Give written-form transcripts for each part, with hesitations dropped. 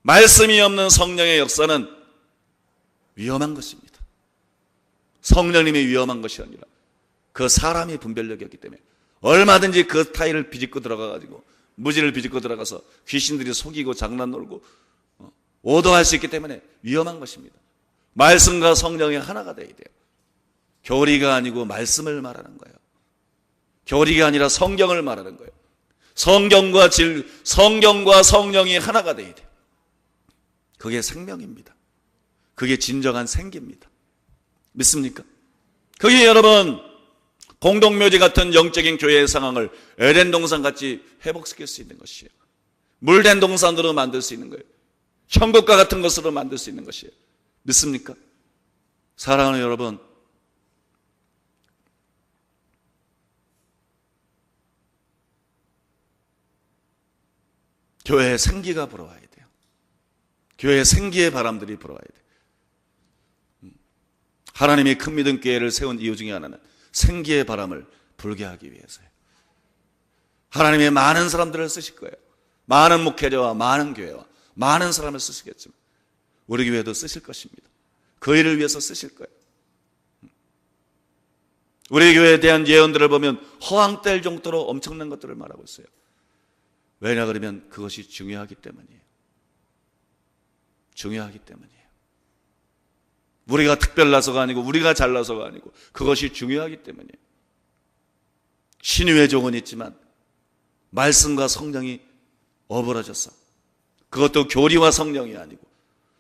말씀이 없는 성령의 역사는 위험한 것입니다. 성령님이 위험한 것이 아니라 그 사람이 분별력이었기 때문에 얼마든지 그 타일을 비집고 들어가가지고 무지를 비집고 들어가서 귀신들이 속이고 장난 놀고 오도할 수 있기 때문에 위험한 것입니다. 말씀과 성령이 하나가 되어야 돼요. 교리가 아니고 말씀을 말하는 거예요. 교리가 아니라 성경을 말하는 거예요. 성경과 성령이 하나가 되어야 돼요. 그게 생명입니다. 그게 진정한 생기입니다. 믿습니까? 그게 여러분 공동묘지 같은 영적인 교회의 상황을 에덴 동산같이 회복시킬 수 있는 것이에요. 물된 동산으로 만들 수 있는 거예요. 천국과 같은 것으로 만들 수 있는 것이에요. 믿습니까? 사랑하는 여러분, 교회에 생기가 불어와야 돼요. 교회에 생기의 바람들이 불어와야 돼요. 하나님이 큰 믿음 교회를 세운 이유 중에 하나는 생기의 바람을 불게 하기 위해서예요. 하나님이 많은 사람들을 쓰실 거예요. 많은 목회자와 많은 교회와 많은 사람을 쓰시겠지만 우리 교회도 쓰실 것입니다. 그 일을 위해서 쓰실 거예요. 우리 교회에 대한 예언들을 보면 허황될 정도로 엄청난 것들을 말하고 있어요. 왜냐 그러면 그것이 중요하기 때문이에요. 중요하기 때문이에요. 우리가 특별나서가 아니고 우리가 잘나서가 아니고 그것이 중요하기 때문이에요. 신유의 종은 있지만 말씀과 성령이 어우러져서 그것도 교리와 성령이 아니고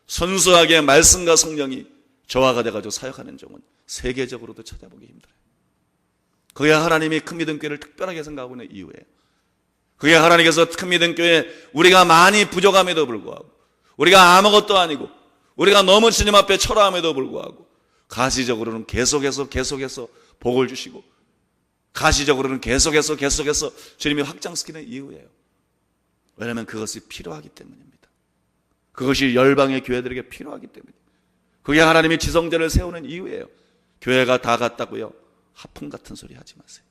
순수하게 말씀과 성령이 조화가 돼가지고 사역하는 종은 세계적으로도 찾아보기 힘들어요. 그게 하나님이 큰 믿음 교회를 특별하게 생각하고 있는 이유예요. 그게 하나님께서 큰 믿음 교회 우리가 많이 부족함에도 불구하고 우리가 아무것도 아니고 우리가 너무 주님 앞에 초라함에도 불구하고 가시적으로는 계속해서 복을 주시고 가시적으로는 계속해서 주님이 확장시키는 이유예요. 왜냐하면 그것이 필요하기 때문입니다. 그것이 열방의 교회들에게 필요하기 때문입니다. 그게 하나님이 지성전을 세우는 이유예요. 교회가 다 같다고요? 하품 같은 소리 하지 마세요.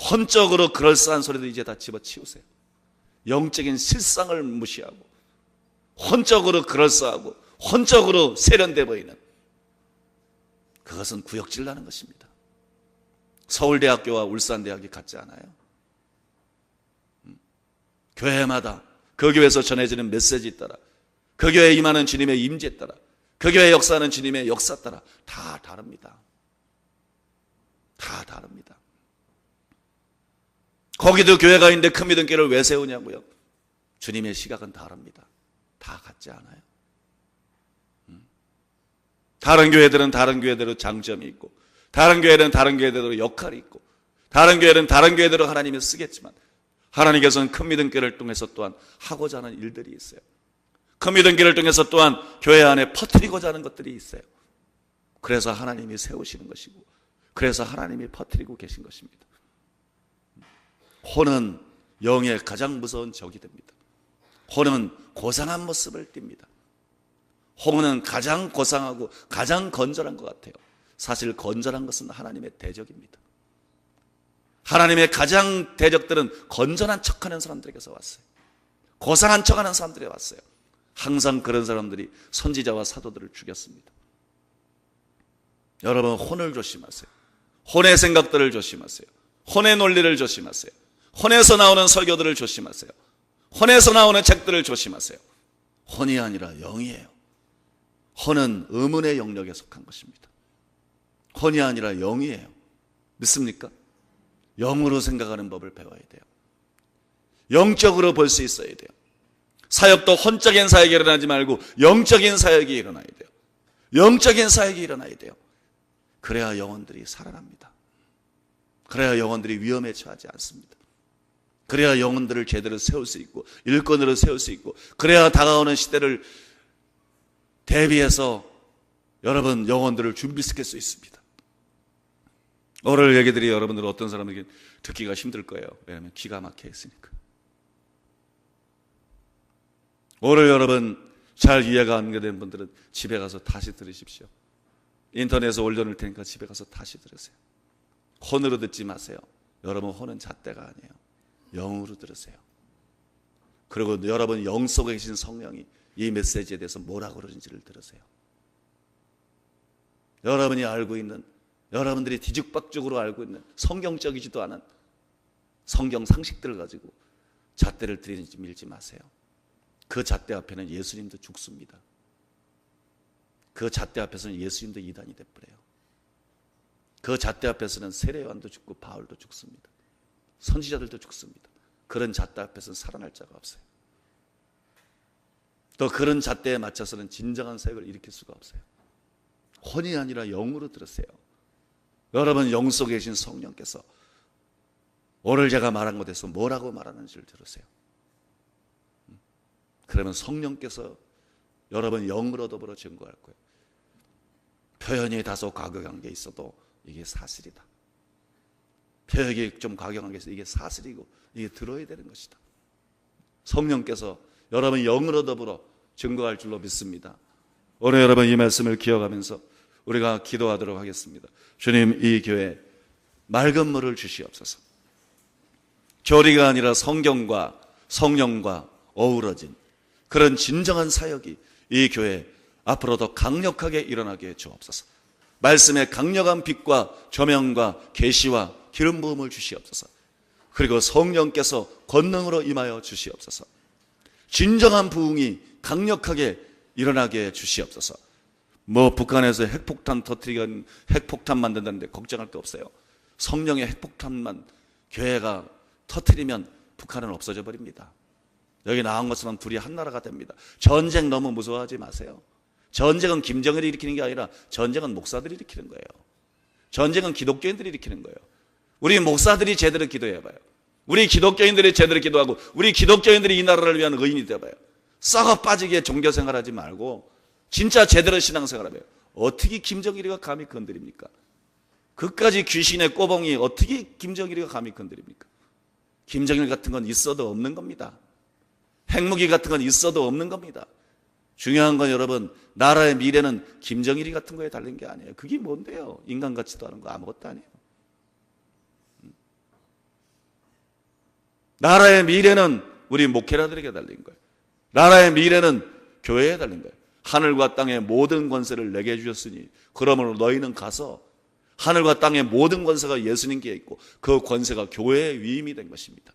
헌적으로 그럴싸한 소리도 이제 다 집어치우세요. 영적인 실상을 무시하고 헌적으로 그럴싸하고 헌적으로 세련돼 보이는 그것은 구역질 나는 것입니다. 서울대학교와 울산대학이 같지 않아요? 교회마다 그 교회에서 전해지는 메시지 따라 그 교회에 임하는 주님의 임재 따라 그 교회의 역사는 주님의 역사 따라 다 다릅니다. 다 다릅니다. 거기도 교회가 있는데 큰 믿음 교회를 왜 세우냐고요? 주님의 시각은 다릅니다. 다 같지 않아요. 다른 교회들은 다른 교회대로 장점이 있고 다른 교회는 다른 교회대로 역할이 있고 다른 교회는 다른 교회대로 하나님이 쓰겠지만 하나님께서는 큰 믿음 교회를 통해서 또한 하고자 하는 일들이 있어요. 큰 믿음 교회를 통해서 또한 교회 안에 퍼뜨리고자 하는 것들이 있어요. 그래서 하나님이 세우시는 것이고 그래서 하나님이 퍼뜨리고 계신 것입니다. 혼은 영의 가장 무서운 적이 됩니다. 혼은 고상한 모습을 띱니다. 혼은 가장 고상하고 가장 건전한 것 같아요. 사실 건전한 것은 하나님의 대적입니다. 하나님의 가장 대적들은 건전한 척하는 사람들에게서 왔어요. 고상한 척하는 사람들이 왔어요. 항상 그런 사람들이 선지자와 사도들을 죽였습니다. 여러분 혼을 조심하세요. 혼의 생각들을 조심하세요. 혼의 논리를 조심하세요. 혼에서 나오는 설교들을 조심하세요. 혼에서 나오는 책들을 조심하세요. 혼이 아니라 영이에요. 혼은 의문의 영역에 속한 것입니다. 혼이 아니라 영이에요. 믿습니까? 영으로 생각하는 법을 배워야 돼요. 영적으로 볼 수 있어야 돼요. 사역도 혼적인 사역이 일어나지 말고 영적인 사역이 일어나야 돼요. 영적인 사역이 일어나야 돼요. 그래야 영혼들이 살아납니다. 그래야 영혼들이 위험에 처하지 않습니다. 그래야 영혼들을 제대로 세울 수 있고 일꾼으로 세울 수 있고 그래야 다가오는 시대를 대비해서 여러분 영혼들을 준비시킬 수 있습니다. 오늘 얘기들이 여러분들 어떤 사람에게 듣기가 힘들 거예요. 왜냐하면 기가 막혀 있으니까. 오늘 여러분 잘 이해가 안 된 분들은 집에 가서 다시 들으십시오. 인터넷에 올려놓을 테니까 집에 가서 다시 들으세요. 혼으로 듣지 마세요. 여러분 혼은 잣대가 아니에요. 영으로 들으세요. 그리고 여러분 영 속에 계신 성령이 이 메시지에 대해서 뭐라고 그러는지를 들으세요. 여러분이 알고 있는, 여러분들이 뒤죽박죽으로 알고 있는 성경적이지도 않은 성경 상식들을 가지고 잣대를 들이는지 밀지 마세요. 그 잣대 앞에는 예수님도 죽습니다. 그 잣대 앞에서는 예수님도 이단이 돼버려요. 그 잣대 앞에서는 세례요한도 죽고 바울도 죽습니다. 선지자들도 죽습니다. 그런 잣대 앞에서는 살아날 자가 없어요. 또 그런 잣대에 맞춰서는 진정한 사역을 일으킬 수가 없어요. 혼이 아니라 영으로 들으세요. 여러분 영 속에 계신 성령께서 오늘 제가 말한 것에서 뭐라고 말하는지를 들으세요. 그러면 성령께서 여러분 영으로 더불어 증거할 거예요. 표현이 다소 과격한 게 있어도 이게 사실이다. 표현이 좀 과격한 게 있어도 이게 사실이고 이게 들어야 되는 것이다. 성령께서 여러분 영으로 더불어 증거할 줄로 믿습니다. 오늘 여러분 이 말씀을 기억하면서 우리가 기도하도록 하겠습니다. 주님, 이 교회 맑은 물을 주시옵소서. 교리가 아니라 성경과 성령과 어우러진 그런 진정한 사역이 이 교회 앞으로 더 강력하게 일어나게 해 주옵소서. 말씀의 강력한 빛과 조명과 계시와 기름 부음을 주시옵소서. 그리고 성령께서 권능으로 임하여 주시옵소서. 진정한 부흥이 강력하게 일어나게 해 주시옵소서. 뭐 북한에서 핵폭탄 터뜨리건 핵폭탄 만든다는데 걱정할 게 없어요. 성령의 핵폭탄만 교회가 터뜨리면 북한은 없어져 버립니다. 여기 나온 것처럼 둘이 한 나라가 됩니다. 전쟁 너무 무서워하지 마세요. 전쟁은 김정일이 일으키는 게 아니라 전쟁은 목사들이 일으키는 거예요. 전쟁은 기독교인들이 일으키는 거예요. 우리 목사들이 제대로 기도해봐요. 우리 기독교인들이 제대로 기도하고 우리 기독교인들이 이 나라를 위한 의인이 되어봐요. 썩어 빠지게 종교생활하지 말고 진짜 제대로 신앙생활하면 어떻게 김정일이가 감히 건드립니까? 그까지 귀신의 꼬봉이 어떻게 김정일이가 감히 건드립니까? 김정일 같은 건 있어도 없는 겁니다. 핵무기 같은 건 있어도 없는 겁니다. 중요한 건 여러분, 나라의 미래는 김정일이 같은 거에 달린 게 아니에요. 그게 뭔데요? 인간 같지도 않은 거 아무것도 아니에요. 나라의 미래는 우리 목회자들에게 달린 거예요. 나라의 미래는 교회에 달린 거예요. 하늘과 땅의 모든 권세를 내게 주셨으니 그러므로 너희는 가서 하늘과 땅의 모든 권세가 예수님께 있고 그 권세가 교회의 위임이 된 것입니다.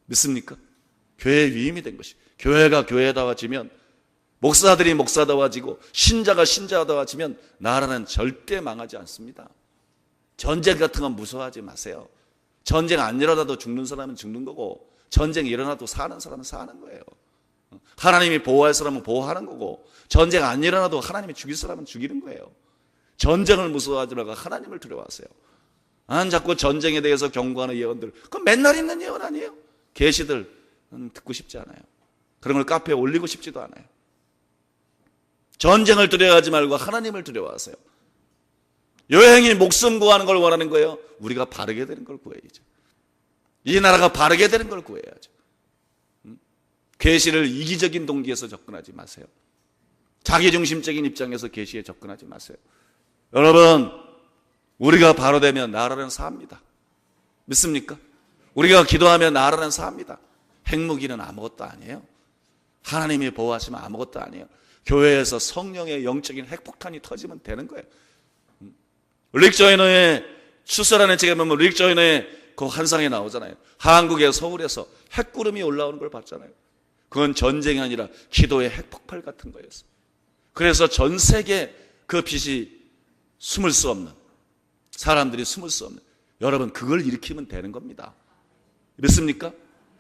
믿습니까? 교회의 위임이 된 것이. 교회가 교회다워지면, 목사들이 목사다워지고 신자가 신자다워지면 나라는 절대 망하지 않습니다. 전쟁 같은 건 무서워하지 마세요. 전쟁 안 일어나도 죽는 사람은 죽는 거고 전쟁이 일어나도 사는 사람은 사는 거예요. 하나님이 보호할 사람은 보호하는 거고 전쟁 안 일어나도 하나님이 죽일 사람은 죽이는 거예요. 전쟁을 무서워하지 말고 하나님을 두려워하세요. 자꾸 전쟁에 대해서 경고하는 예언들, 그건 맨날 있는 예언 아니에요? 계시들 듣고 싶지 않아요. 그런 걸 카페에 올리고 싶지도 않아요. 전쟁을 두려워하지 말고 하나님을 두려워하세요. 여행이 목숨 구하는 걸 원하는 거예요. 우리가 바르게 되는 걸 구해야죠. 이 나라가 바르게 되는 걸 구해야죠. 계시를 이기적인 동기에서 접근하지 마세요. 자기중심적인 입장에서 계시에 접근하지 마세요. 여러분, 우리가 바로 되면 나라는 삽니다. 믿습니까? 우리가 기도하면 나라는 삽니다. 핵무기는 아무것도 아니에요. 하나님이 보호하시면 아무것도 아니에요. 교회에서 성령의 영적인 핵폭탄이 터지면 되는 거예요. 릭 조이너의 추수라는 책에 보면 릭 조이너의 그 환상이 나오잖아요. 한국의 서울에서 핵구름이 올라오는 걸 봤잖아요. 그건 전쟁이 아니라 기도의 핵폭발 같은 거였어요. 그래서 전 세계 그 빛이 숨을 수 없는, 사람들이 숨을 수 없는, 여러분 그걸 일으키면 되는 겁니다. 믿습니까?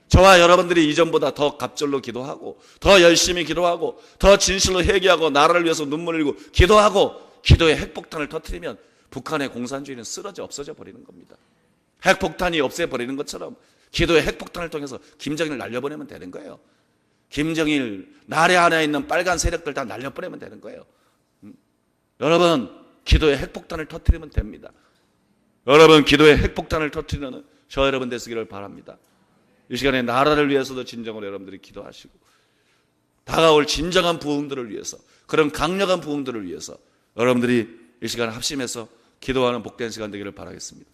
저와 여러분들이 이전보다 더 갑절로 기도하고 더 열심히 기도하고 더 진실로 회개하고 나라를 위해서 눈물 흘리고 기도하고 기도의 핵폭탄을 터뜨리면 북한의 공산주의는 쓰러져 없어져 버리는 겁니다. 핵폭탄이 없애버리는 것처럼 기도의 핵폭탄을 통해서 김정일을 날려보내면 되는 거예요. 김정일 나래 안에 있는 빨간 세력들 다 날려보내면 되는 거예요. 여러분, 기도의 핵폭탄을 터뜨리면 됩니다. 여러분, 기도의 핵폭탄을 터뜨리는 저 여러분 되시기를 바랍니다. 이 시간에 나라를 위해서도 진정으로 여러분들이 기도하시고 다가올 진정한 부흥들을 위해서, 그런 강력한 부흥들을 위해서 여러분들이 이 시간에 합심해서 기도하는 복된 시간 되기를 바라겠습니다.